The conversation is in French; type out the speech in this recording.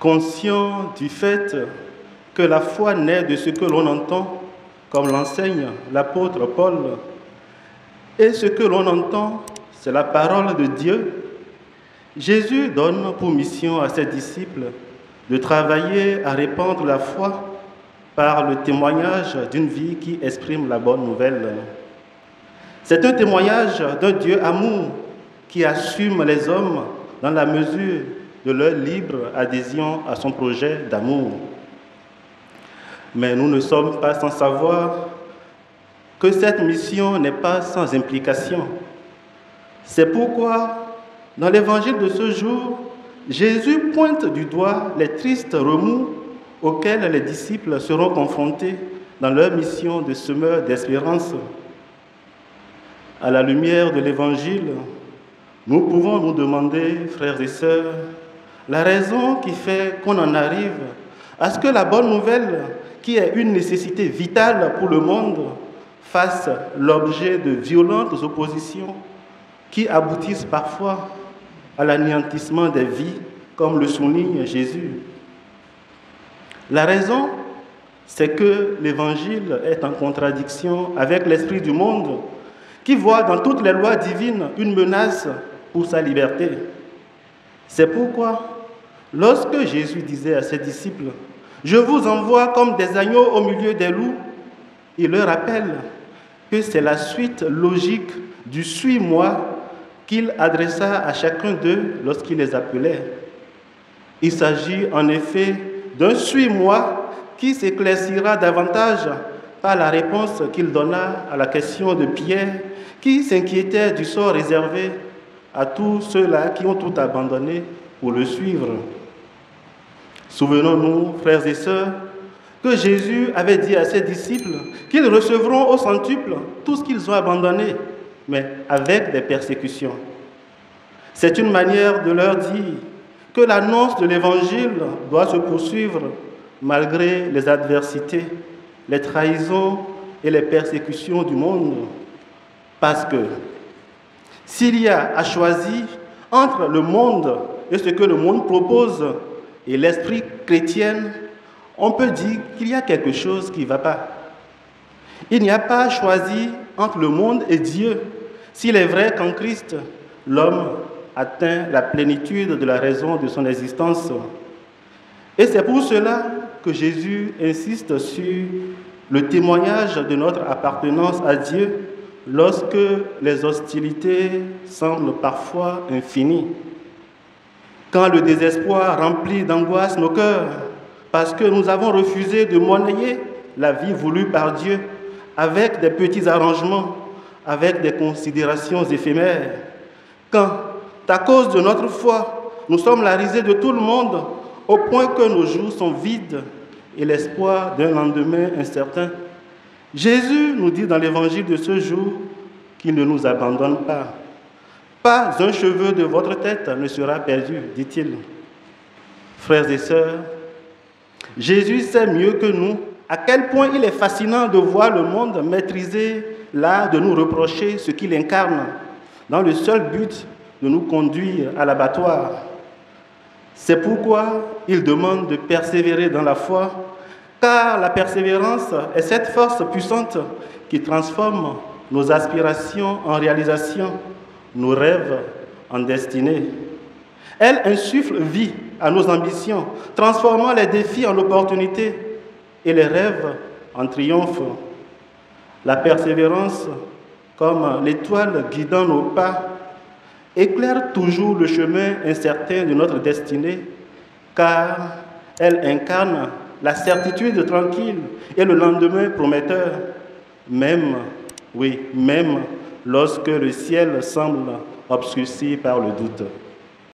Conscient du fait que la foi naît de ce que l'on entend, comme l'enseigne l'apôtre Paul, et ce que l'on entend, c'est la parole de Dieu, Jésus donne pour mission à ses disciples de travailler à répandre la foi par le témoignage d'une vie qui exprime la bonne nouvelle. C'est un témoignage d'un Dieu amour qui assume les hommes dans la mesure de leur libre adhésion à son projet d'amour. Mais nous ne sommes pas sans savoir que cette mission n'est pas sans implication. C'est pourquoi, dans l'évangile de ce jour, Jésus pointe du doigt les tristes remous auxquels les disciples seront confrontés dans leur mission de semeur d'espérance. À la lumière de l'évangile, nous pouvons nous demander, frères et sœurs, la raison qui fait qu'on en arrive à ce que la bonne nouvelle, qui est une nécessité vitale pour le monde, fasse l'objet de violentes oppositions qui aboutissent parfois à l'anéantissement des vies, comme le souligne Jésus. La raison, c'est que l'Évangile est en contradiction avec l'esprit du monde, qui voit dans toutes les lois divines une menace pour sa liberté. C'est pourquoi, lorsque Jésus disait à ses disciples « Je vous envoie comme des agneaux au milieu des loups », il leur rappelle que c'est la suite logique du « suis-moi » qu'il adressa à chacun d'eux lorsqu'il les appelait. Il s'agit en effet d'un « suis-moi » qui s'éclaircira davantage par la réponse qu'il donna à la question de Pierre, qui s'inquiétait du sort réservé à tous ceux-là qui ont tout abandonné pour le suivre. Souvenons-nous, frères et sœurs, que Jésus avait dit à ses disciples qu'ils recevront au centuple tout ce qu'ils ont abandonné, mais avec des persécutions. C'est une manière de leur dire que l'annonce de l'Évangile doit se poursuivre malgré les adversités, les trahisons et les persécutions du monde. Parce que s'il y a à choisir entre le monde et ce que le monde propose et l'esprit chrétien, on peut dire qu'il y a quelque chose qui ne va pas. Il n'y a pas à choisir entre le monde et Dieu, s'il est vrai qu'en Christ, l'homme atteint la plénitude de la raison de son existence. Et c'est pour cela que Jésus insiste sur le témoignage de notre appartenance à Dieu lorsque les hostilités semblent parfois infinies. Quand le désespoir remplit d'angoisse nos cœurs, parce que nous avons refusé de monnayer la vie voulue par Dieu avec des petits arrangements, avec des considérations éphémères. Quand, à cause de notre foi, nous sommes la risée de tout le monde, au point que nos jours sont vides et l'espoir d'un lendemain incertain. Jésus nous dit dans l'évangile de ce jour qu'il ne nous abandonne pas. Pas un cheveu de votre tête ne sera perdu, dit-il. Frères et sœurs, Jésus sait mieux que nous à quel point il est fascinant de voir le monde maîtriser l'art de nous reprocher ce qu'il incarne, dans le seul but de nous conduire à l'abattoir. C'est pourquoi il demande de persévérer dans la foi, car la persévérance est cette force puissante qui transforme nos aspirations en réalisation, nos rêves en destinée. Elle insuffle vie à nos ambitions, transformant les défis en opportunités et les rêves en triomphe. La persévérance, comme l'étoile guidant nos pas, éclaire toujours le chemin incertain de notre destinée, car elle incarne la certitude tranquille et le lendemain prometteur, même lorsque le ciel semble obscurci par le doute.